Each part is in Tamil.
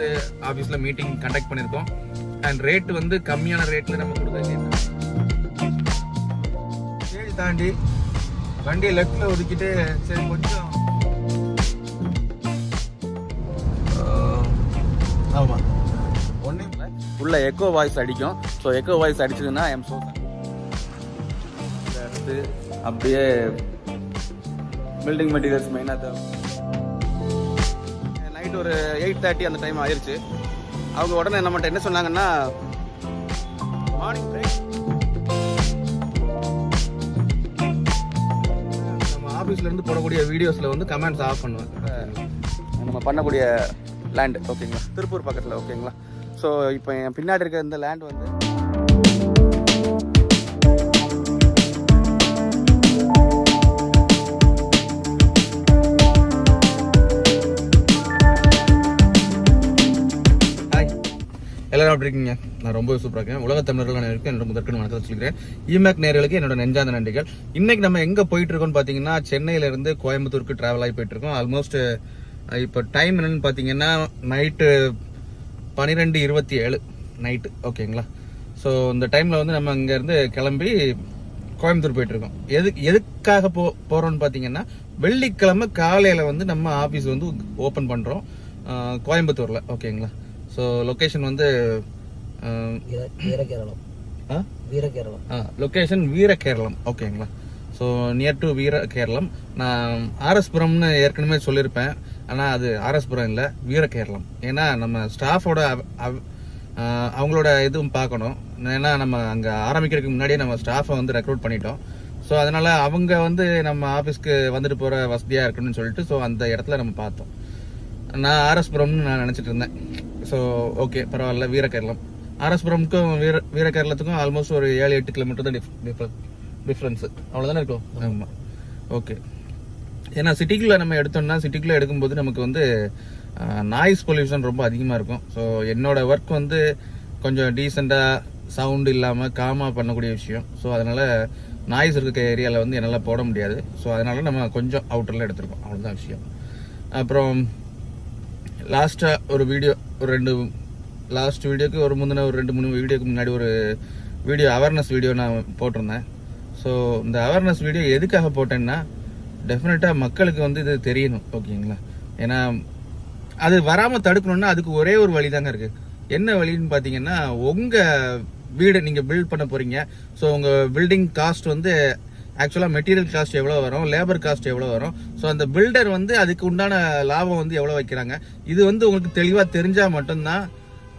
வந்து ஆஃபீஸில் மீட்டிங் கண்டக்ட் பண்ணியிருக்கோம். அண்ட் ரேட்டு வந்து கம்மியான ரேட்டில் நம்ம கொடுத்துருக்கோம். ஸ்டேஜ் தாண்டி வண்டியை லெஃப்டில் ஒதுக்கிட்டு சரி கொஞ்சம் ஆமாம் ஒன்றும் இல்லை, உள்ள எக்கோ வாய்ஸ் அடிக்கும். ஸோ எக்கோ வாய்ஸ் அடிச்சதுன்னா ஐஎம் ஸோ அடுத்து அப்படியே பில்டிங் மெட்டீரியல்ஸ் மெயினாக தேவை. நைட் ஒரு 8:30 அந்த டைம் ஆயிடுச்சு. அவங்க உடனே நம்மகிட்ட என்ன சொன்னாங்கன்னா மார்னிங் பிரேக். நம்ம ஆஃபீஸ்லேருந்து போடக்கூடிய வீடியோஸில் வந்து கமெண்ட்ஸ் ஆஃப் பண்ணுவேன். நம்ம பண்ணக்கூடிய லேண்ட் ஓகேங்களா, திருப்பூர் பக்கத்தில் ஓகேங்களா. ஸோ இப்போ என் பின்னாடி இருக்க இந்த லேண்ட் வந்து எல்லாரும் அப்படி இருக்கீங்க. நான் ரொம்ப சூப்பராக இருக்கேன். உலக தமிழர்கள் இருக்கேன். என்னோட முதற்கன் வணக்கத்தை சொல்லிக்கிறேன். இமேக் நேயர்களுக்கு என்னோட நெஞ்சார்ந்த நன்றிகள். இன்னைக்கு நம்ம எங்கே போயிட்டு இருக்கோம்னு பார்த்தீங்கன்னா சென்னையிலேருந்து கோயம்புத்தூருக்கு ட்ராவல் ஆகி போயிட்டு இருக்கோம். ஆல்மோஸ்ட் இப்போ டைம் என்னன்னு பார்த்தீங்கன்னா நைட்டு 12:27 நைட்டு ஓகேங்களா. ஸோ இந்த டைமில் வந்து நம்ம இங்கேருந்து கிளம்பி கோயம்புத்தூர் போயிட்டு இருக்கோம். எதுக்காக போகிறோம்னு பார்த்தீங்கன்னா வெள்ளிக்கிழமை காலையில் வந்து நம்ம ஆஃபீஸ் வந்து ஓப்பன் பண்ணுறோம் கோயம்புத்தூரில் ஓகேங்களா. ஸோ லொக்கேஷன் வந்து லொக்கேஷன் வீரகேரளம் ஓகேங்களா. So near to Veerakeralam. நான் ஆர்எஸ்புரம்னு ஏற்கனவே சொல்லியிருப்பேன், ஆனால் அது ஆர்எஸ்புரம் இல்லை, வீரகேரளம். ஏன்னா நம்ம ஸ்டாஃபோட அவங்களோட இதுவும் பார்க்கணும். ஏன்னா நம்ம அங்கே ஆரம்பிக்கிறதுக்கு முன்னாடியே நம்ம ஸ்டாஃபை வந்து ரெக்ரூட் பண்ணிட்டோம். ஸோ அதனால் அவங்க வந்து நம்ம ஆஃபீஸ்க்கு வந்துட்டு போகிற வசதியாக இருக்கணும்னு சொல்லிட்டு ஸோ அந்த இடத்துல நம்ம பார்த்தோம். நான் ஆர்எஸ்புரம்னு நான் நினச்சிட்டு இருந்தேன். ஸோ ஓகே பரவாயில்ல, வீரகேரளம். ஆர்எஸ்புரமுக்கும் வீரகேரளத்துக்கும் ஆல்மோஸ்ட் ஒரு 7-8 கிலோமீட்டர் தான் டிஃப்ரென்ஸு, அவ்வளோதானே இருக்கும். ஆமாம் ஓகே. ஏன்னா சிட்டிக்குள்ளே நம்ம எடுத்தோம்னா சிட்டிக்குள்ளே எடுக்கும்போது நமக்கு வந்து நாய்ஸ் பொல்யூஷன் ரொம்ப அதிகமாக இருக்கும். ஸோ என்னோட ஒர்க் வந்து கொஞ்சம் டீசெண்டாக சவுண்டு இல்லாமல் காமாக பண்ணக்கூடிய விஷயம். ஸோ அதனால் நாய்ஸ் இருக்க ஏரியாவில் வந்து என்னால் போட முடியாது. ஸோ அதனால் நம்ம கொஞ்சம் அவுட்டரில் எடுத்துருக்கோம், அவ்வளோதான் விஷயம். அப்புறம் லாஸ்ட்டாக ஒரு வீடியோ லாஸ்ட் வீடியோக்கு ஒரு முந்தின ஒரு 2-3 வீடியோக்கு முன்னாடி ஒரு வீடியோ அவேர்னஸ் வீடியோ நான் போட்டிருந்தேன். ஸோ இந்த அவேர்னஸ் வீடியோ எதுக்காக போட்டேன்னா டெஃபினட்டாக மக்களுக்கு வந்து இது தெரியணும் ஓகேங்களா. ஏன்னா அது வராமல் தடுக்கணும்னா அதுக்கு ஒரே ஒரு வழி தாங்க இருக்குது. என்ன வழின்னு பார்த்தீங்கன்னா உங்கள் வீடு நீங்கள் பில்ட் பண்ண போகிறீங்க. ஸோ உங்கள் பில்டிங் காஸ்ட் வந்து ஆக்சுவலாக மெட்டீரியல் காஸ்ட் எவ்வளோ வரும், லேபர் காஸ்ட் எவ்வளோ வரும், ஸோ அந்த பில்டர் வந்து அதுக்கு உண்டான லாபம் வந்து எவ்வளோ வைக்கிறாங்க, இது வந்து உங்களுக்கு தெளிவாக தெரிஞ்சால் மட்டும்தான்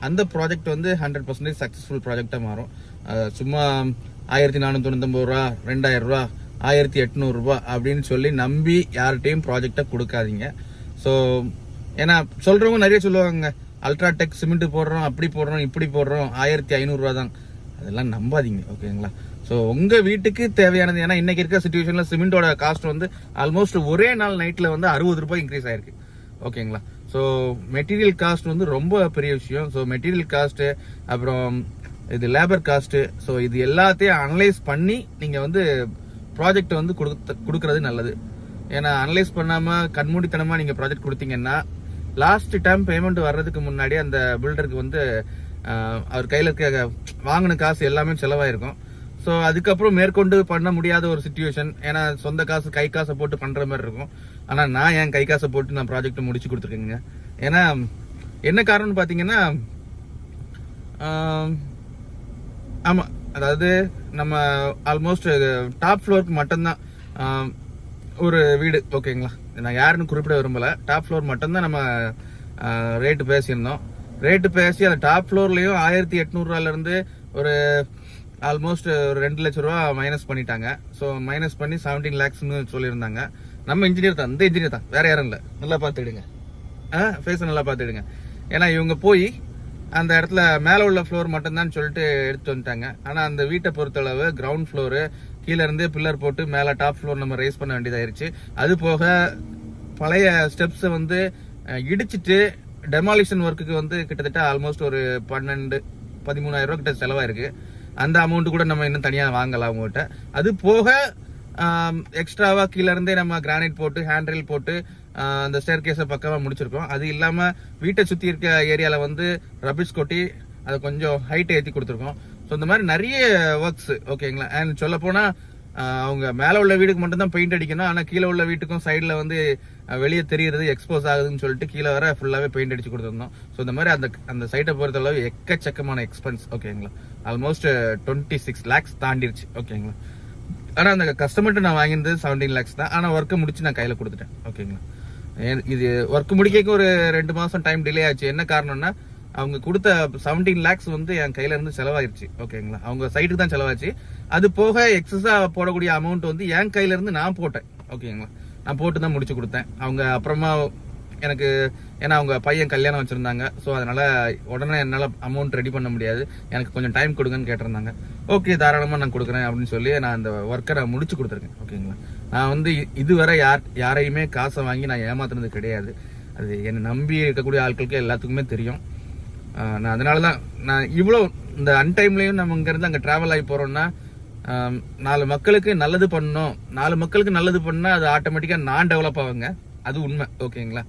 அந்த ப்ராஜெக்ட் வந்து 100% சக்ஸஸ்ஃபுல் ப்ராஜெக்டாக மாறும். சும்மா 1499 ரூபா, 2000 ரூபா, 1800 ரூபா அப்படின்னு சொல்லி நம்பி யார்கிட்டையும் ப்ராஜெக்டை கொடுக்காதீங்க. ஸோ ஏன்னா சொல்கிறவங்க நிறைய சொல்லுவாங்க, அல்ட்ராடெக் சிமெண்ட் போடுறோம், அப்படி போடுறோம், இப்படி போடுறோம், 1500 ரூபா தான். அதெல்லாம் நம்பாதீங்க ஓகேங்களா. ஸோ உங்கள் வீட்டுக்கு தேவையானது, ஏன்னா இன்னைக்கு இருக்க சுச்சுவேஷனில் சிமெண்டோட காஸ்ட் வந்து ஆல்மோஸ்ட் ஒரே நாள் நைட்டில் வந்து 60 ரூபாய் இன்க்ரீஸ் ஆயிருக்கு ஓகேங்களா. ஸோ மெட்டீரியல் காஸ்ட் வந்து ரொம்ப பெரிய விஷயம். ஸோ மெட்டீரியல் காஸ்ட்டு, அப்புறம் இது லேபர் காஸ்ட்டு, ஸோ இது எல்லாத்தையும் அனலைஸ் பண்ணி நீங்கள் வந்து ப்ராஜெக்ட் வந்து கொடுக்கறது நல்லது. ஏன்னா அனலைஸ் பண்ணாமல் கண்மூடித்தனமாக நீங்கள் ப்ராஜெக்ட் கொடுத்தீங்கன்னா லாஸ்ட் டைம் பேமெண்ட் வர்றதுக்கு முன்னாடி அந்த பில்டருக்கு வந்து அவர் கையில் இருக்க வாங்கின காசு எல்லாமே செலவாயிருக்கும். ஸோ அதுக்கப்புறம் மேற்கொண்டு பண்ண முடியாத ஒரு சுச்சுவேஷன். ஏன்னா சொந்த காசு கை காசை போட்டு பண்ணுற மாதிரி இருக்கும். ஆனால் நான் என் கை காசை போட்டு நான் ப்ராஜெக்டை முடிச்சு கொடுத்துருக்கேங்க. ஏன்னா என்ன காரணம்னு பார்த்தீங்கன்னா ஆமாம், அதாவது நம்ம ஆல்மோஸ்ட் டாப் ஃப்ளோருக்கு மட்டும்தான் ஒரு வீடு ஓகேங்களா. நான் யாருன்னு குறிப்பிட விரும்பலை, டாப் ஃப்ளோர் மட்டும்தான் நம்ம ரேட்டு பேசியிருந்தோம். ரேட்டு பேசி அந்த டாப் ஃப்ளோர்லேயும் 1800 ரூபாயிலேருந்து ஒரு ஆல்மோஸ்ட் ஒரு 2 லட்ச ரூபா மைனஸ் பண்ணிட்டாங்க. ஸோ மைனஸ் பண்ணி 17 lakhsன்னு சொல்லியிருந்தாங்க. நம்ம இன்ஜினியர் தான், இந்த இன்ஜினியர் தான், வேற யாரும் இல்லை. நல்லா பார்த்துடுங்க, ஃபேஸை நல்லா பார்த்துடுங்க. ஏன்னா இவங்க போய் அந்த இடத்துல மேலே உள்ள ஃப்ளோர் மட்டும்தான் சொல்லிட்டு எடுத்துட்டு வந்துட்டாங்க. ஆனால் அந்த வீட்டை பொறுத்தளவு கிரவுண்ட் ஃப்ளோரு கீழே இருந்தே பில்லர் போட்டு மேலே டாப் ஃப்ளோர் நம்ம ரைஸ் பண்ண வேண்டியதாயிருச்சு. அது போக பழைய ஸ்டெப்ஸை வந்து இடிச்சிட்டு டெமாலிஷன் ஒர்க்குக்கு வந்து கிட்டத்தட்ட ஆல்மோஸ்ட் ஒரு 12-13,000 ரூபா கிட்ட செலவாயிருக்கு. அந்த அமௌண்ட் கூட நம்ம இன்னும் தனியாக வாங்கலாம் அவங்ககிட்ட. அது போக எக்ஸ்ட்ராவா கீழே இருந்தே நம்ம கிரானைட் போட்டு ஹேண்ட் ரெயில் போட்டு அந்த ஸ்டேர் கேஸை பக்கமாக முடிச்சிருக்கோம். அது இல்லாமல் வீட்டை சுற்றி இருக்க ஏரியாவில் வந்து ரபிஷ் கொட்டி அதை கொஞ்சம் ஹைட் ஏற்றி கொடுத்துருக்கோம். ஸோ இந்த மாதிரி நிறைய ஒர்க்ஸ் ஓகேங்களா. அண்ட் சொல்ல போனால் அவங்க மேலே உள்ள வீடுக்கு மட்டும்தான் பெயிண்ட் அடிக்கணும், ஆனால் கீழே உள்ள வீட்டுக்கும் சைடில் வந்து வெளியே தெரியுறது எக்ஸ்போஸ் ஆகுதுன்னு சொல்லிட்டு கீழே வர ஃபுல்லாகவே பெயிண்ட் அடிச்சு கொடுத்துருந்தோம். ஸோ இந்த மாதிரி அந்த சைட்டை பொறுத்தளவு எக்கச்சக்கமான எக்ஸ்பென்ஸ் ஓகேங்களா. ஆல்மோஸ்ட் 26 lakhs தாண்டிருச்சு ஓகேங்களா. ஆனால் அந்த கஸ்டமர்கிட்ட நான் வாங்கியிருந்தது 17 lakhs தான். ஆனால் ஒர்க்கை முடிச்சு நான் கையில் கொடுத்துட்டேன் ஓகேங்களா. இது ஒர்க் முடிக்க ஒரு 2 மாதம் டைம் டிலே ஆச்சு. என்ன காரணம்னா அவங்க கொடுத்த 17 lakhs வந்து என் கையில இருந்து செலவாயிருச்சு ஓகேங்களா. அவங்க சைட்டுக்கு தான் செலவாச்சு. அது போக எக்ஸஸா போடக்கூடிய அமௌண்ட் வந்து என் கையில இருந்து நான் போட்டேன் ஓகேங்களா. நான் போட்டு தான் முடிச்சு கொடுத்தேன். அவங்க அப்புறமா எனக்கு ஏன்னா அவங்க பையன் கல்யாணம் வச்சிருந்தாங்க. ஸோ அதனால உடனே என்னால் அமௌண்ட் ரெடி பண்ண முடியாது, எனக்கு கொஞ்சம் டைம் கொடுங்கன்னு கேட்டிருந்தாங்க. ஓகே தாராளமாக நான் கொடுக்குறேன் அப்படின்னு சொல்லி நான் அந்த ஒர்க்கை நான் முடிச்சு கொடுத்துருக்கேன் ஓகேங்களா. நான் வந்து இதுவரை யாரையுமே காசை வாங்கி நான் ஏமாத்துனது கிடையாது. அது என்னை நம்பி இருக்கக்கூடிய ஆட்களுக்கு எல்லாத்துக்குமே தெரியும். நான் அதனால தான் நான் இவ்வளோ இந்த அன்டைம்லையும் நம்ம இங்கேருந்து அங்கே ட்ராவல் ஆகி போகிறோம்னா 4 மக்களுக்கு நல்லது பண்ணணும். 4 மக்களுக்கு நல்லது பண்ணால் அது ஆட்டோமேட்டிக்காக நான் டெவலப் ஆகுங்க. அது உண்மை ஓகேங்களா.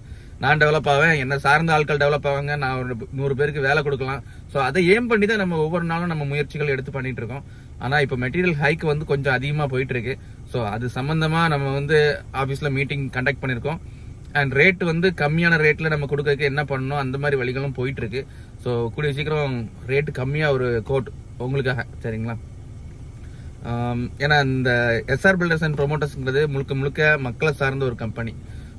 நான் டெவலப் ஆவேன், என்னை சார்ந்த ஆட்கள் டெவலப் ஆவாங்க, நான் ஒரு 100 பேருக்கு வேலை கொடுக்கலாம். ஸோ அதை ஏம் பண்ணி தான் நம்ம ஒவ்வொரு நாளும் நம்ம முயற்சிகள் எடுத்து பண்ணிட்டு இருக்கோம். ஆனால் இப்போ மெட்டீரியல் ஹைக் வந்து கொஞ்சம் அதிகமாக போயிட்டு இருக்கு. ஸோ அது சம்பந்தமாக நம்ம வந்து ஆஃபீஸில் மீட்டிங் கண்டக்ட் பண்ணியிருக்கோம். அண்ட் ரேட் வந்து கம்மியான ரேட்ல நம்ம கொடுக்கறதுக்கு என்ன பண்ணணும் அந்த மாதிரி வழிகளும் போயிட்டு இருக்கு. ஸோ கூடிய சீக்கிரம் ரேட் கம்மியாக ஒரு கோட் உங்களுக்காக சரிங்களா. ஏன்னா இந்த எஸ்ஆர் பில்டர்ஸ் அண்ட் ப்ரொமோட்டர்ஸ்ங்கிறது முழுக்க மக்களை சார்ந்த ஒரு கம்பெனி.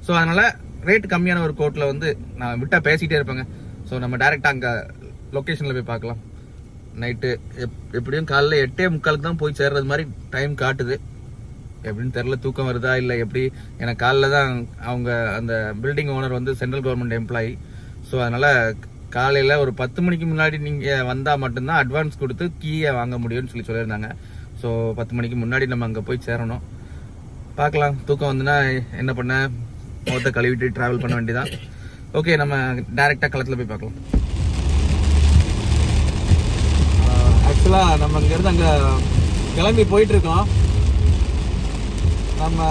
ஸோ அதனால ரேட் கம்மியான ஒரு கோட்டில் வந்து நான் விட்டா பேசிகிட்டே இருப்பேங்க. ஸோ நம்ம டேரெக்டாக அங்கே லொக்கேஷனில் போய் பார்க்கலாம். நைட்டு எப்படியும் காலைல 8:45 தான் போய் சேர்றது மாதிரி டைம் காட்டுது. எப்படின்னு தெரில, தூக்கம் வருதா இல்லை எப்படி. எனக்கு காலைல தான் அவங்க அந்த பில்டிங் ஓனர் வந்து சென்ட்ரல் கவர்மெண்ட் எம்ப்ளாயி. ஸோ அதனால் காலையில் ஒரு 10 மணிக்கு முன்னாடி நீங்கள் வந்தால் மட்டும்தான் அட்வான்ஸ் கொடுத்து கீயை வாங்க முடியும்னு சொல்லியிருந்தாங்க. ஸோ 10 மணிக்கு முன்னாடி நம்ம அங்கே போய் சேரணும். பார்க்கலாம், தூக்கம் வந்துன்னா என்ன பண்ண முகத்தை கழுவிட்டு ட்ராவல் பண்ண வேண்டியதான். ஓகே, நம்ம டைரெக்டாக களத்தில் போய் பார்க்கலாம். ஆக்சுவலாக நம்ம இங்கேருந்து அங்கே கிளம்பி போயிட்டுருக்கோம். நம்ம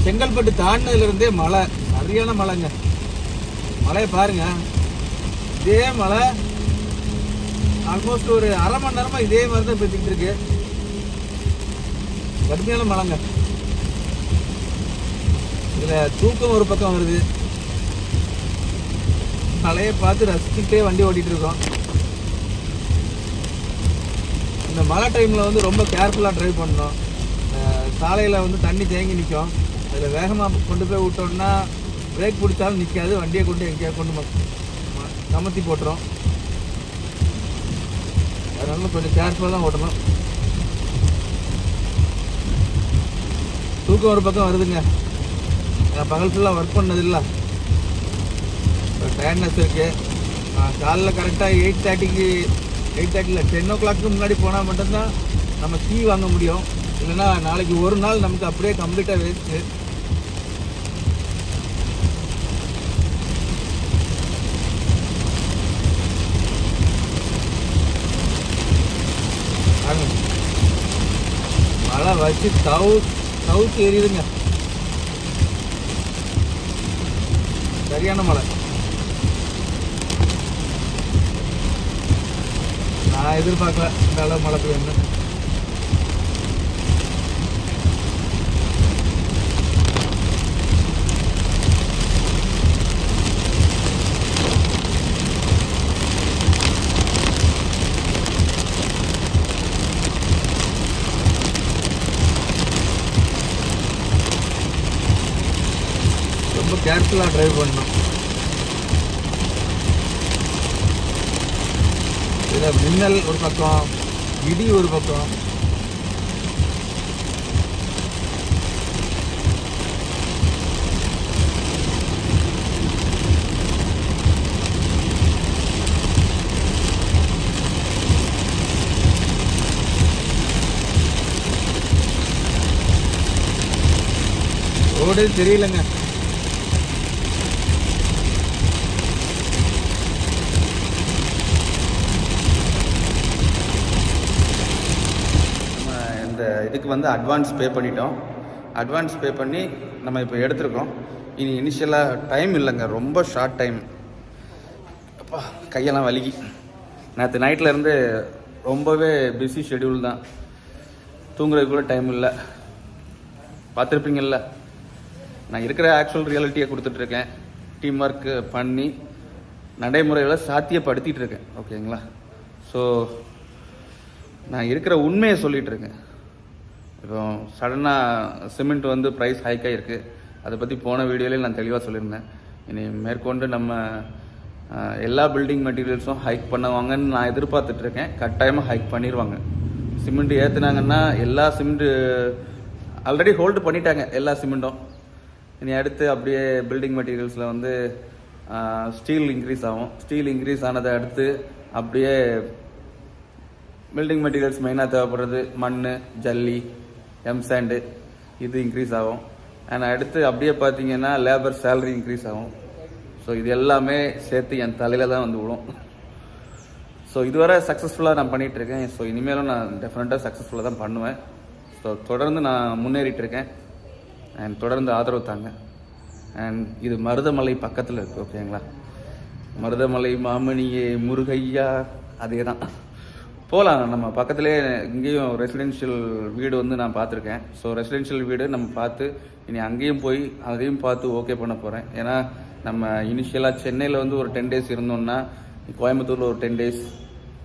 செங்கல்பட்டு தாண்டினதுலேருந்தே மழை, சரியான மழைங்க. மழையை பாருங்க, இதே மழை ஆல்மோஸ்ட் ஒரு அரை மணி நேரமாக இதே மாதிரி தான் பேசிக்கிட்டு இருக்கு. கடுமையான மழைங்க. இதில் தூக்கம் ஒரு பக்கம் வருது. மழையை பார்த்து ரசிச்சுட்டே வண்டி ஓட்டிகிட்டு இருக்கோம். இந்த மழை டைமில் வந்து ரொம்ப கேர்ஃபுல்லாக ட்ரைவ் பண்ணணும். சாலையில் வந்து தண்ணி தேங்கி நிற்கும். அதில் வேகமாக கொண்டு போய் விட்டோம்னா பிரேக் பிடிச்சாலும் நிற்காது, வண்டியை கொண்டு எங்கேயா கொண்டு கமத்தி போட்டுரும். அதனால கொஞ்சம் கேர்ஃபுல்லாக தான் ஓட்டணும். தூக்கம் ஒரு பக்கம் வருதுங்க. நான் பகல் ஃபுல்லாக ஒர்க் பண்ணதில்லை, டயர்ட்னஸ் இருக்குது. காலைல கரெக்டாக 8:30 இல்லை 10 o'clock முன்னாடி போனால் மட்டும்தான் நம்ம கீ வாங்க முடியும். இல்லைன்னா நாளைக்கு ஒரு நாள் நமக்கு அப்படியே கம்ப்ளீட்டாக வேஸ்ட்டு. மழை வச்சு தவுத்து எரியுதுங்க. சரியான மழை. நான் எதிர்பார்க்கல இந்த அளவு மழை பெய்யணும். ரொம்ப கேர்ஃபுல்லாக ட்ரைவ் பண்ணணும். இதில் மின்னல் ஒரு பக்கம், இடி ஒரு பக்கம். ரோடு தெரியலங்க. இதுக்கு வந்து அட்வான்ஸ் பே பண்ணிட்டோம். அட்வான்ஸ் பே பண்ணி நம்ம இப்போ எடுத்திருக்கோம். இனி இனிஷியலாக டைம் இல்லைங்க, ரொம்ப ஷார்ட் டைம். அப்பா கையெல்லாம் வலிக்கி. நேற்று நைட்டில் இருந்து ரொம்பவே பிஸி ஷெடியூல் தான், தூங்குறதுக்கு கூட டைம் இல்லை. பார்த்துருப்பீங்கள்ல, நான் இருக்கிற ஆக்சுவல் ரியாலிட்டியை கொடுத்துட்ருக்கேன், டீம் ஒர்க்கு பண்ணி நடைமுறைகளை சாத்தியப்படுத்திகிட்டு இருக்கேன். ஓகேங்களா? ஸோ நான் இருக்கிற உண்மையை சொல்லிகிட்டு இருக்கேன். இப்போ சடனாக சிமெண்ட் வந்து ப்ரைஸ் ஹைக் ஆகிருக்கு, அதை பற்றி போன வீடியோலேயும் நான் தெளிவாக சொல்லியிருந்தேன். இனி மேற்கொண்டு நம்ம எல்லா பில்டிங் மெட்டீரியல்ஸும் ஹைக் பண்ணுவாங்கன்னு நான் எதிர்பார்த்துட்ருக்கேன். கட்டாயமாக ஹைக் பண்ணிடுவாங்க. சிமெண்ட் ஏற்றுனாங்கன்னா எல்லா சிமெண்ட்டு ஆல்ரெடி ஹோல்டு பண்ணிட்டாங்க, எல்லா சிமெண்ட்டும். இனி அடுத்து அப்படியே பில்டிங் மெட்டீரியல்ஸில் வந்து ஸ்டீல் இன்க்ரீஸ் ஆகும். ஸ்டீல் இன்க்ரீஸ் ஆனதை அடுத்து அப்படியே பில்டிங் மெட்டீரியல்ஸ் மெயினாக தேவைப்படுறது மண், ஜல்லி, எம்சாண்டு, இது இன்க்ரீஸ் ஆகும். அண்ட் அடுத்து அப்படியே பார்த்தீங்கன்னா லேபர் சேலரி இன்க்ரீஸ் ஆகும். ஸோ இது எல்லாமே சேர்த்து என் தலையில் தான் வந்து விடும். ஸோ இதுவரை சக்ஸஸ்ஃபுல்லாக நான் பண்ணிகிட்ருக்கேன். ஸோ இனிமேலும் நான் டெஃபினட்டாக சக்ஸஸ்ஃபுல்லாக தான் பண்ணுவேன். ஸோ தொடர்ந்து நான் முன்னேறிட்டுருக்கேன். அண்ட் தொடர்ந்து ஆதரவு தாங்க. அண்ட் இது மருதமலை பக்கத்தில் இருக்குது. ஓகேங்களா? மருதமலை மாமணியே முருகையா, அதே தான். போகலாம், நம்ம பக்கத்துலேயே இங்கேயும் ரெசிடென்ஷியல் வீடு வந்து நான் பார்த்துருக்கேன். ஸோ ரெசிடென்ஷியல் வீடு நம்ம பார்த்து இனி அங்கேயும் போய் அதையும் பார்த்து ஓகே பண்ண போகிறேன். ஏன்னா நம்ம இனிஷியலாக சென்னையில் வந்து ஒரு 10 டேஸ் இருந்தோம்னா, கோயம்புத்தூரில் ஒரு 10 டேஸ்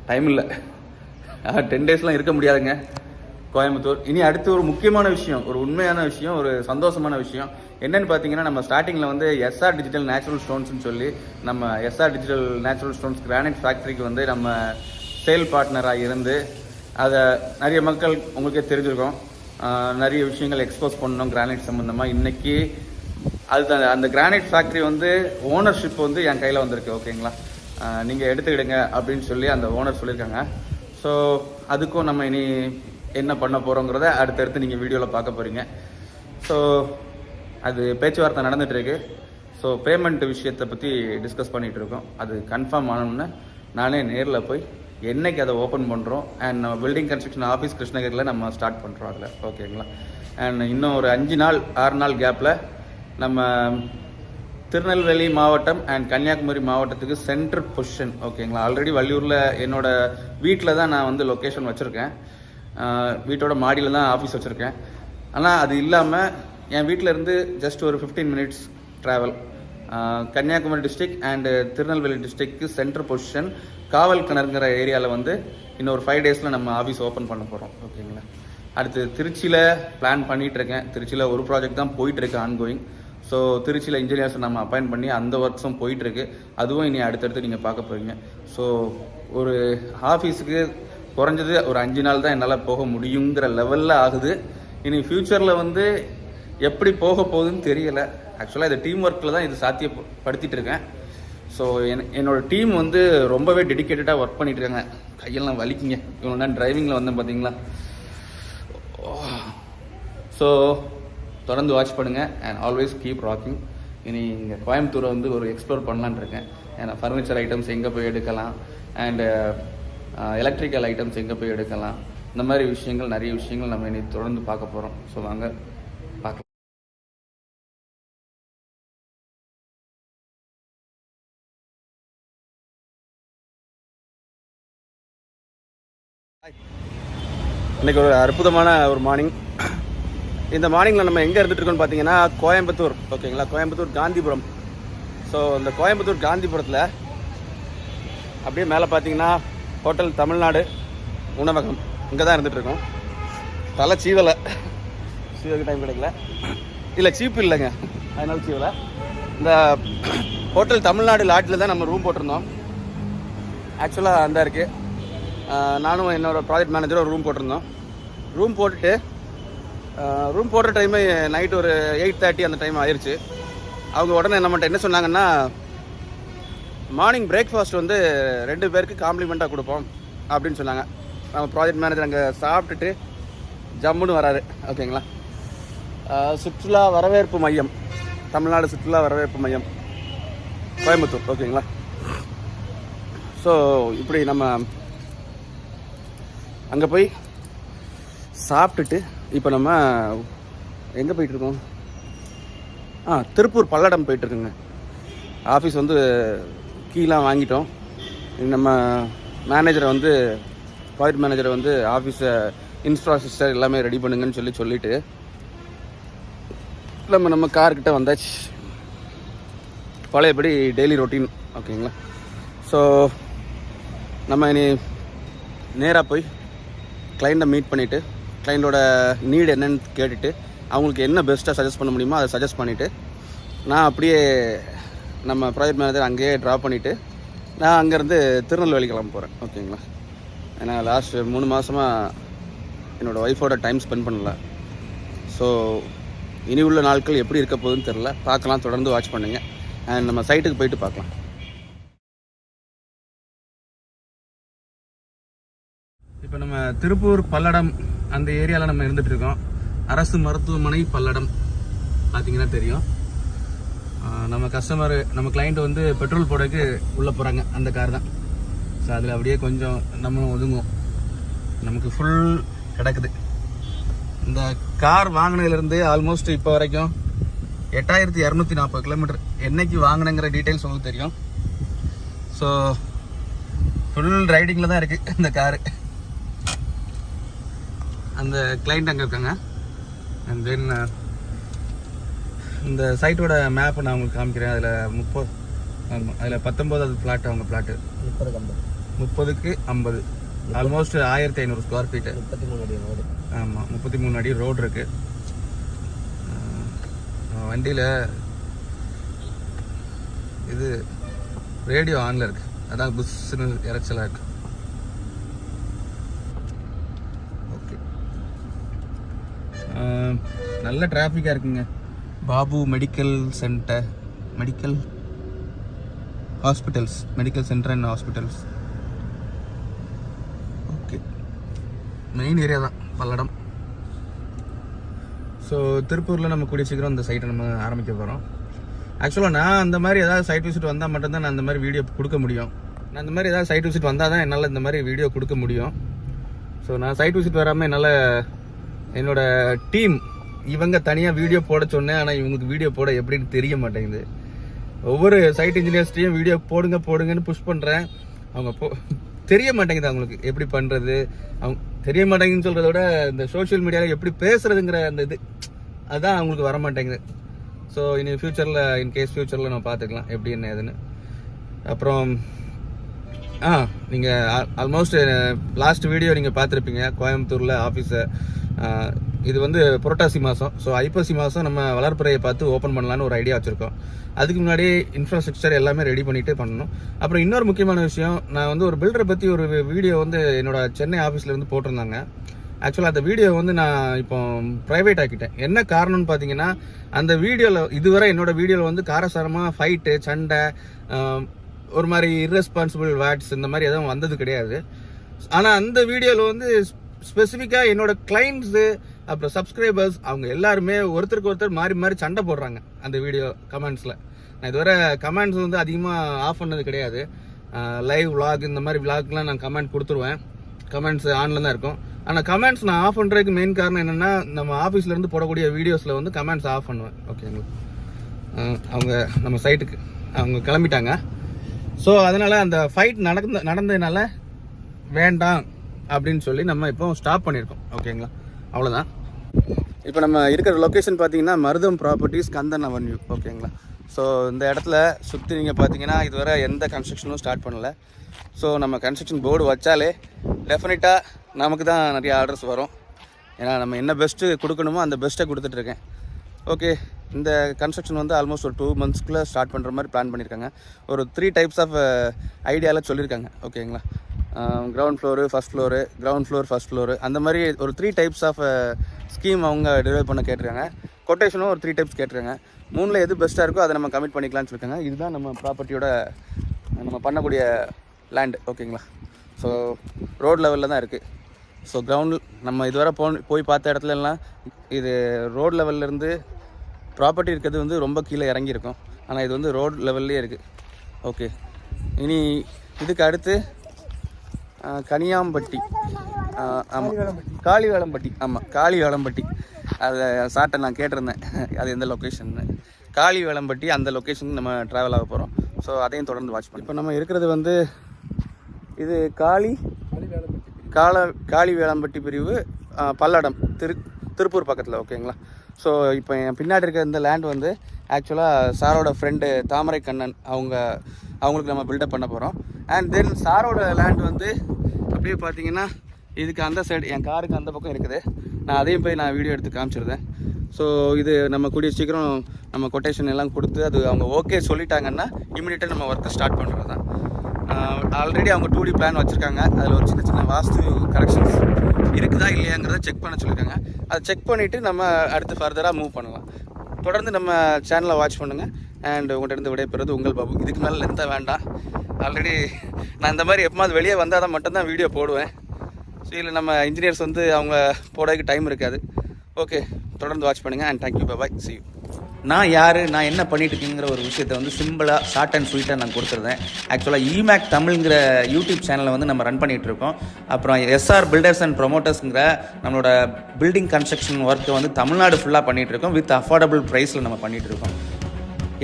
டைம் இல்லை. 10 டேஸ்லாம் இருக்க முடியாதுங்க கோயம்புத்தூர். இனி அடுத்து ஒரு முக்கியமான விஷயம், ஒரு உண்மையான விஷயம், ஒரு சந்தோஷமான விஷயம் என்னன்னு பார்த்தீங்கன்னா, நம்ம ஸ்டார்டிங்கில் வந்து எஸ்ஆர் டிஜிட்டல் நேச்சுரல் ஸ்டோன்ஸ்னு சொல்லி நம்ம SR digital natural stones granite ஃபேக்ட்ரிக்கு வந்து நம்ம சேல் பார்ட்னராக இருந்து அதை நிறைய மக்கள் உங்களுக்கே தெரிஞ்சிருக்கோம், நிறைய விஷயங்கள் எக்ஸ்போஸ் பண்ணணும் கிரானைட் சம்மந்தமாக. இன்றைக்கி அது அந்த கிரானைட் ஃபேக்ட்ரி வந்து ஓனர்ஷிப் வந்து என் கையில் வந்திருக்கு. ஓகேங்களா? நீங்கள் எடுத்துக்கிடுங்க அப்படின்னு சொல்லி அந்த ஓனர் சொல்லியிருக்காங்க. ஸோ அதுக்கும் நம்ம இனி என்ன பண்ண போகிறோங்கிறத அடுத்தடுத்து நீங்கள் வீடியோவில் பார்க்க போகிறீங்க. ஸோ அது பேச்சுவார்த்தை நடந்துகிட்ருக்கு. ஸோ பேமெண்ட் விஷயத்தை பற்றி டிஸ்கஸ் பண்ணிகிட்டு இருக்கோம். அது கன்ஃபார்ம் ஆனோம்னா நானே நேரில் போய் என்னைக்கு அதை ஓப்பன் பண்ணுறோம் அண்ட் நம்ம பில்டிங் கன்ஸ்ட்ரக்ஷன் ஆஃபீஸ் கிருஷ்ணகிரியில் நம்ம ஸ்டார்ட் பண்ணுறோம் அதில். ஓகேங்களா? அண்ட் இன்னும் ஒரு 5 நாள் 6 நாள் கேப்பில் நம்ம திருநெல்வேலி மாவட்டம் அண்ட் கன்னியாகுமரி மாவட்டத்துக்கு சென்ட்ரல் பொசிஷன். ஓகேங்களா? ஆல்ரெடி வள்ளியூரில் என்னோடய வீட்டில் தான் நான் வந்து லொக்கேஷன் வச்சுருக்கேன், வீட்டோட மாடியில் தான் ஆஃபீஸ் வச்சுருக்கேன். ஆனால் அது இல்லாமல் என் வீட்டில் இருந்து ஜஸ்ட் ஒரு 15 minutes travel Kanyakumari district and Tirunelveli டிஸ்ட்ரிக்ட்க்கு சென்ட்ரல் பொசிஷன் காவல் கிணறுங்கிற ஏரியாவில் வந்து இன்னொரு 5 டேஸில் நம்ம ஆஃபீஸ் ஓப்பன் பண்ண போகிறோம். ஓகேங்களா? அடுத்து திருச்சியில் பிளான் பண்ணிகிட்ருக்கேன். திருச்சியில் ஒரு ப்ராஜெக்ட் தான் போயிட்டுருக்கு, ஆன்கோயிங். ஸோ திருச்சியில் இன்ஜினியர்ஸை நம்ம அப்பாயிண்ட் பண்ணி அந்த ஒர்க்ஸும் போயிட்டுருக்கு. அதுவும் இனி அடுத்தடுத்து நீங்கள் பார்க்க போகிறீங்க. ஸோ ஒரு ஆஃபீஸுக்கு குறைஞ்சது ஒரு 5 நாள் தான் என்னால் போக முடியுங்கிற லெவலில் ஆகுது. இனி ஃப்யூச்சரில் வந்து எப்படி போக போகுதுன்னு தெரியலை. ஆக்சுவலாக இது டீம் ஒர்க்கில் தான் இது சாத்தியப்படுத்திட்டு இருக்கேன். ஸோ என்னோடய டீம் வந்து ரொம்பவே டெடிக்கேட்டடாக ஒர்க் பண்ணிட்டு இருக்காங்க. கையெல்லாம் வலிக்குங்க. இவ்வளோ நேரம் டிரைவிங்கில் வந்தேன் பார்த்தீங்களா. ஸோ தொடர்ந்து வாட்ச் பண்ணுங்கள் அண்ட் ஆல்வேஸ் கீப் ராக்கிங். இனி இங்கே கோயம்புத்தூரை வந்து ஒரு எக்ஸ்ப்ளோர் பண்ணலான்னு இருக்கேன். ஏன்னா ஃபர்னிச்சர் ஐட்டம்ஸ் எங்கே போய் எடுக்கலாம் அண்டு எலக்ட்ரிக்கல் ஐட்டம்ஸ் எங்கே போய் எடுக்கலாம், இந்த மாதிரி விஷயங்கள் நிறைய விஷயங்கள் நம்ம இனி தொடர்ந்து பார்க்க போகிறோம். ஸோ வாங்க பார்க்கலாம். இன்றைக்கி ஒரு அற்புதமான ஒரு மார்னிங். இந்த மார்னிங்கில் நம்ம எங்கே இருந்துகிட்ருக்கோன்னு பார்த்தீங்கன்னா கோயம்புத்தூர். ஓகேங்களா? கோயம்புத்தூர் காந்திபுரம். ஸோ இந்த கோயம்புத்தூர் காந்திபுரத்தில் அப்படியே மேலே பார்த்தீங்கன்னா ஹோட்டல் தமிழ்நாடு உணவகம், இங்கே தான் இருந்துகிட்ருக்கோம். தலை சீவலை, சீவலுக்கு டைம் கிடைக்கல, இல்லை சீப்பு இல்லைங்க, அதனால சீவலை. இந்த ஹோட்டல் தமிழ்நாடு லாட்ஜில் தான் நம்ம ரூம் போட்டிருந்தோம். ஆக்சுவலாக அந்த இருக்குது, நானும் என்னோடய ப்ராஜெக்ட் மேனேஜரும் ரூம் போட்டிருந்தோம். ரூம் போடுற டைமு நைட்டு ஒரு 8:30 அந்த டைம் ஆயிடுச்சு. அவங்க உடனே நம்மகிட்ட என்ன சொன்னாங்கன்னா, மார்னிங் பிரேக்ஃபாஸ்ட் வந்து 2 பேருக்கு காம்ப்ளிமெண்ட்டாக கொடுப்போம் அப்படின்னு சொன்னாங்க. நம்ம ப்ராஜெக்ட் மேனேஜர் அங்கே சாப்பிட்டுட்டு ஜம்முன்னு வராரு. ஓகேங்களா? சுற்றுலா வரவேற்பு மையம், தமிழ்நாடு சுற்றுலா வரவேற்பு மையம் கோயம்புத்தூர். ஓகேங்களா? ஸோ இப்படி நம்ம அங்கே போய் சாப்பிட்டுட்டு இப்போ நம்ம எங்கே போயிட்டுருக்கோம், திருப்பூர் பல்லடம் போயிட்டுருக்குங்க. ஆஃபீஸ் வந்து கீலாம் வாங்கிட்டோம். நம்ம மேனேஜரை வந்து ப்ராஜெக்ட் மேனேஜரை வந்து ஆஃபீஸை இன்ஃப்ராஸ்ட்ரக்சர் எல்லாமே ரெடி பண்ணுங்கன்னு சொல்லிட்டு நம்ம கார்கிட்ட வந்தாச்சு. பழையபடி டெய்லி ரொட்டீன். ஓகேங்களா? ஸோ நம்ம இனி நேராக போய் கிளைண்ட்டை மீட் பண்ணிவிட்டு கிளைண்ட்டோட நீடு என்னன்னு கேட்டுட்டு அவங்களுக்கு என்ன பெஸ்ட்டாக சஜஸ்ட் பண்ண முடியுமோ அதை சஜஸ்ட் பண்ணிவிட்டு நான் அப்படியே நம்ம ப்ராஜெக்ட் மேனேஜர் அங்கேயே ட்ராப் பண்ணிவிட்டு நான் அங்கேருந்து திருநெல்வேலி கிளம்ப போகிறேன். ஓகேங்களா? ஏன்னா லாஸ்ட் 3 மாதமாக என்னோடய ஒய்ஃபோட டைம் ஸ்பெண்ட் பண்ணல. ஸோ இனி உள்ள நாட்கள் எப்படி இருக்க போகுதுன்னு தெரில. பார்க்கலாம், தொடர்ந்து வாட்ச் பண்ணுங்கள். அண்ட் நம்ம சைட்டுக்கு போயிட்டு பார்க்கலாம். இப்போ நம்ம திருப்பூர் பல்லடம் அந்த ஏரியாவில் நம்ம இருந்துகிட்ருக்கோம். அரசு மருத்துவமனை பல்லடம் பார்த்தீங்கன்னா தெரியும். நம்ம கஸ்டமர் நம்ம கிளைண்ட் வந்து பெட்ரோல் போடக்கு உள்ளே போகிறாங்க. அந்த கார் தான். ஸோ அதில் அப்படியே கொஞ்சம் நம்ம ஒதுங்குவோம். நமக்கு ஃபுல் கிடக்குது. இந்த கார் வாங்கினதுலேருந்து ஆல்மோஸ்ட் இப்போ வரைக்கும் 8240 கிலோமீட்டர். என்னைக்கு வாங்கினங்கிற டீட்டெயில்ஸ் உங்களுக்கு தெரியும். ஸோ ஃபுல் ரைடிங்கில் தான் இருக்குது இந்த காரு. அந்த கிளைண்ட் அங்கே இருக்காங்க. அண்ட் தென் இந்த சைட்டோட மேப்பை நான் உங்களுக்கு காமிக்கிறேன். அதில் 19வது ஃப்ளாட் அவங்க ஃப்ளாட்டு 30க்கு 50 ஆல்மோஸ்ட் 1500 ஸ்கொயர் ஃபீட்டு. 33 அடி ரோடு. ஆமாம், 33 அடி ரோடு இருக்குது. வண்டியில் இது ரேடியோ ஆனில் இருக்குது. அதான் புஷ்ஷுன்னு இறைச்சலாக இருக்குது. ஓகே, நல்ல டிராஃபிக்காக இருக்குங்க. Babu medical centre, medical hospitals, medical centre and hospitals. Okay, main area தான் பல்லடம். ஸோ திருப்பூரில் நம்ம கூடிய சீக்கிரம் இந்த சைட்டை நம்ம ஆரம்பிக்க போகிறோம். ஆக்சுவலாக நான் அந்த மாதிரி ஏதாவது சைட் விசிட் வந்தால் மட்டும்தான் நான் அந்த மாதிரி வீடியோ கொடுக்க முடியும். நான் அந்த மாதிரி ஏதாவது சைட் விசிட் வந்தால் தான் என்னால் இந்த மாதிரி வீடியோ கொடுக்க முடியும். ஸோ நான் சைட் விசிட் வராமல் என்னால் என்னோடய டீம் இவங்க தனியாக வீடியோ போட சொன்னேன். ஆனால் இவங்களுக்கு வீடியோ போட எப்படின்னு தெரிய மாட்டேங்குது. ஒவ்வொரு சைட் இன்ஜினியர்ஸ்டையும் வீடியோ போடுங்கன்னு புஷ் பண்ணுறேன். அவங்க தெரிய மாட்டேங்குது அவங்களுக்கு எப்படி பண்ணுறது. அவங்க தெரிய மாட்டேங்குதுன்னு சொல்கிறத விட இந்த சோஷியல் மீடியாவில் எப்படி பேசுகிறதுங்கிற அந்த அதுதான் அவங்களுக்கு வர மாட்டேங்குது. ஸோ இனி ஃப்யூச்சரில் ஃப்யூச்சரில் நம்ம பார்த்துக்கலாம் எப்படி என்ன ஏதுன்னு. அப்புறம் நீங்கள் ஆல்மோஸ்ட் லாஸ்ட் வீடியோ நீங்கள் பார்த்துருப்பீங்க கோயம்புத்தூரில் ஆஃபீஸை. இது வந்து புரட்டாசி மாதம். ஸோ ஐப்பசி மாதம் நம்ம வளர்ப்புறையை பார்த்து ஓப்பன் பண்ணலான்னு ஒரு ஐடியா வச்சுருக்கோம். அதுக்கு முன்னாடி இன்ஃப்ராஸ்ட்ரக்சர் எல்லாமே ரெடி பண்ணிட்டு பண்ணணும். அப்புறம் இன்னொரு முக்கியமான விஷயம், நான் வந்து ஒரு பில்டரை பற்றி ஒரு வீடியோ வந்து என்னோட சென்னை ஆஃபீஸ்லேருந்து போட்டிருந்தாங்க. ஆக்சுவலாக அந்த வீடியோ வந்து நான் இப்போ ப்ரைவேட் ஆக்கிட்டேன். என்ன காரணம்னு பார்த்தீங்கன்னா, அந்த வீடியோவில் இதுவரை என்னோட வீடியோவில் வந்து காரசாரமாக ஃபைட்டு, சண்டை, ஒரு மாதிரி இர்ரெஸ்பான்சிபிள் வேர்ட்ஸ் இந்த மாதிரி எதுவும் வந்தது கிடையாது. ஆனால் அந்த வீடியோவில் வந்து ஸ்பெசிஃபிக்காக என்னோட கிளைண்ட்ஸு அப்புறம் சப்ஸ்கிரைபர்ஸ் அவங்க எல்லாருமே ஒருத்தருக்கு ஒருத்தர் மாறி மாறி சண்டை போடுறாங்க அந்த வீடியோ கமெண்ட்ஸில். நான் இதுவரை கமெண்ட்ஸ் வந்து அதிகமாக ஆஃப் பண்ணது கிடையாது. லைவ் விளாக் இந்த மாதிரி விளாக்லாம் நான் கமெண்ட் கொடுத்துருவேன். கமெண்ட்ஸ் ஆனில் தான் இருக்கும். ஆனால் கமெண்ட்ஸ் நான் ஆஃப் பண்ணுறதுக்கு மெயின் காரணம் என்னென்னா, நம்ம ஆஃபீஸ்லேருந்து போடக்கூடிய வீடியோஸில் வந்து கமெண்ட்ஸ் ஆஃப் பண்ணுவேன். ஓகேங்களா? அவங்க நம்ம சைட்டுக்கு அவங்க கிளம்பிட்டாங்க. ஸோ அதனால் அந்த ஃபைட் நடந்ததுனால வேண்டாம் அப்படின்னு சொல்லி நம்ம இப்போ ஸ்டாப் பண்ணியிருக்கோம். ஓகேங்களா? அவ்வளோதான். இப்போ நம்ம இருக்கிற லொக்கேஷன் பார்த்தீங்கன்னா மருதம் ப்ராப்பர்ட்டிஸ், கந்தன் அவென்யூ. ஓகேங்களா? ஸோ இந்த இடத்துல சுற்றி நீங்கள் பார்த்தீங்கன்னா இதுவரை எந்த கன்ஸ்ட்ரக்ஷனும் ஸ்டார்ட் பண்ணலை. ஸோ நம்ம கன்ஸ்ட்ரக்ஷன் போர்டு வச்சாலே டெஃபினட்டாக நமக்கு தான் நிறைய ஆர்டர்ஸ் வரும். ஏன்னா நம்ம என்ன பெஸ்ட்டு கொடுக்கணுமோ அந்த பெஸ்ட்டை கொடுத்துட்ருக்கேன். ஓகே, இந்த கன்ஸ்ட்ரக்ஷன் வந்து ஆல்மோஸ்ட் ஒரு 2 monthsக்குள்ளே ஸ்டார்ட் பண்ணுற மாதிரி பிளான் பண்ணியிருக்காங்க. ஒரு 3 types ஆஃப் ஐடியாவில் சொல்லியிருக்காங்க. ஓகேங்களா? Ground floor, first floor, ground floor, first floor, அந்த மாதிரி ஒரு 3 types ஆஃப் ஸ்கீம் அவங்க டெலிவர் பண்ண கேட்டிருக்காங்க. கொட்டேஷனும் ஒரு 3 types கேட்டிருக்காங்க. 3ல் எது பெஸ்ட்டாக இருக்கோ அதை நம்ம கமிட் பண்ணிக்கலாம்னு சொல்லியிருக்காங்க. இதுதான் நம்ம ப்ராப்பர்ட்டியோட நம்ம பண்ணக்கூடிய லேண்டு. ஓகேங்களா? ஸோ ரோட் லெவலில் தான் இருக்குது. ஸோ கிரவுண்ட் நம்ம இதுவரை போய் பார்த்த இடத்துலலாம் இது ரோட் லெவல்லேருந்து ப்ராப்பர்ட்டி இருக்கிறது வந்து ரொம்ப கீழே இறங்கியிருக்கும். ஆனால் இது வந்து ரோட் லெவல்லே இருக்குது. ஓகே, இனி இதுக்கு அடுத்து கனியாம்பட்டி, ஆமாம் காளிவேளம்பட்டி, ஆமாம் காளிவேளம்பட்டி. அதை சார்ட்டை நான் கேட்டிருந்தேன் அது எந்த லொக்கேஷன்னு. காளி வேளம்பட்டி அந்த லொக்கேஷனுக்கு நம்ம ட்ராவல் ஆக போகிறோம். ஸோ அதையும் தொடர்ந்து வாட்ச் பண்ணி. இப்போ நம்ம இருக்கிறது வந்து இது காளி வேளம்பட்டி பிரிவு, பல்லடம், திருப்பூர் பக்கத்தில். ஓகேங்களா? ஸோ இப்போ என் பின்னாடி இருக்க இந்த லேண்ட் வந்து ஆக்சுவலாக சாரோட ஃப்ரெண்டு தாமரை கண்ணன் அவங்களுக்கு நம்ம பில்டப் பண்ண போகிறோம். அண்ட் தென் சாரோட லேண்ட் வந்து அப்படியே பார்த்தீங்கன்னா இதுக்கு அந்த சைடு என் காருக்கு அந்த பக்கம் இருக்குது. நான் அதையும் போய் நான் வீடியோ எடுத்து காமிச்சிருந்தேன். ஸோ இது நம்ம கூடிய சீக்கிரம் நம்ம கொட்டேஷன் எல்லாம் கொடுத்து அது அவங்க ஓகே சொல்லிட்டாங்கன்னா இமீடியட்டாக நம்ம ஒர்க்கை ஸ்டார்ட் பண்ணுறது தான். ஆல்ரெடி அவங்க 2D பிளான் வச்சுருக்காங்க. அதில் ஒரு சின்ன வாஸ்து கரெக்ஷன்ஸ் இருக்குதா இல்லையாங்கிறத செக் பண்ண சொல்லியிருக்காங்க. அதை செக் பண்ணிவிட்டு நம்ம அடுத்து ஃபர்தராக மூவ் பண்ணலாம். தொடர்ந்து நம்ம சேனலை வாட்ச் பண்ணுங்கள். அண்ட் உங்கள்கிட்ட இருந்து விடைபெறுறது உங்கள் பாபு. இதுக்கு மேலே லென்த்தாக வேண்டாம். ஆல்ரெடி நான் இந்த மாதிரி எப்போது வெளியே வந்தால் தான் மட்டும்தான் வீடியோ போடுவேன். ஸோ இதில் நம்ம இன்ஜினியர்ஸ் வந்து அவங்க போடுறதுக்கு டைம் இருக்காது. ஓகே, தொடர்ந்து வாட்ச் பண்ணுங்கள். And thank you, bye, see you. நான் யார், நான் என்ன பண்ணிட்டு இருக்கேங்கிற ஒரு விஷயத்தை வந்து சிம்பிளாக ஷார்ட் அண்ட் ஸ்வீட்டாக நான் கொடுத்துருந்தேன். ஆக்சுவலாக இமேக் தமிழ்ங்கிற யூடியூப் சேனலை வந்து நம்ம ரன் பண்ணிகிட்டு இருக்கோம். அப்புறம் எஸ்ஆர் பில்டர்ஸ் அண்ட் ப்ரொமோட்டர்ஸுங்கிற நம்மளோட பில்டிங் கன்ஸ்ட்ரக்ஷன் ஒர்க்கை வந்து தமிழ்நாடு ஃபுல்லாக பண்ணிகிட்டு இருக்கோம். வித் அஃபோர்டபுள் ப்ரைஸில் நம்ம பண்ணிகிட்டு இருக்கோம்.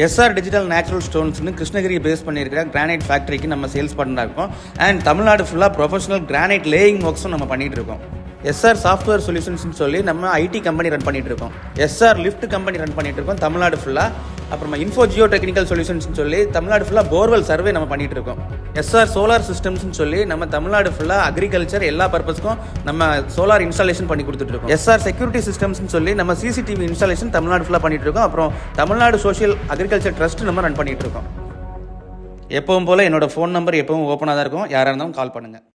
எஸ்ஆர் டிஜிட்டல் நேச்சுரல் ஸ்டோன்ஸ்னு கிருஷ்ணகிரியை பேஸ் பண்ணியிருக்கிற கிரானைட் ஃபேக்ட்ரிக்கு நம்ம சேல்ஸ் பண்ணிட்டு இருக்கோம். அண்ட் தமிழ்நாடு ஃபுல்லாக ப்ரொஃபஷனல் கிரானைட் லேயிங் ஒர்க்ஸும் நம்ம பண்ணிகிட்டு இருக்கோம். எஸ்ஆர் சாஃப்ட்வேர் சொல்யூஷன்ஸ்னு சொல்லி நம்ம ஐடி கம்பெனி ரன் பண்ணிட்டு இருக்கோம். எஸ்ஆர் லிஃப்ட் கம்பெனி ரன் பண்ணிட்டு இருக்கோம் தமிழ்நாடு ஃபுல்லாக. அப்புறமா இன்ஃபோ ஜியோ டெக்னிக்கல் சொல்யூஷன்ஸ்னு சொல்லி தமிழ்நாடு ஃபுல்லாக போர்வெல் சர்வே நம்ம பண்ணிட்டு இருக்கோம். எஸ்ஆர் சோலார் சிஸ்டம்ஸ்னு சொல்லி நம்ம தமிழ்நாடு ஃபுல்லாக அக்ரிகல்ச்சர் எல்லா பர்பஸ்க்கும் நம்ம சோலார் இன்ஸ்டாலேஷன் பண்ணி கொடுத்துட்டு இருக்கோம். எஸ்ஆர் செக்யூரிட்டி சிஸ்டம்ஸ்னு சொல்லி நம்ம சிசிடிவி இன்ஸ்டாலேஷன் தமிழ்நாடு ஃபுல்லாக பண்ணிட்டு இருக்கோம். அப்புறம் தமிழ்நாடு சோஷியல் அக்ரிகல்ச்சர் ட்ரஸ்ட் நம்ம ரன் பண்ணிட்டு இருக்கோம். எப்பவும் போல என்னோட ஃபோன் நம்பர் எப்பவும் ஓப்பனாக தான் இருக்கும். யாராக இருந்தாலும் கால் பண்ணுங்கள்.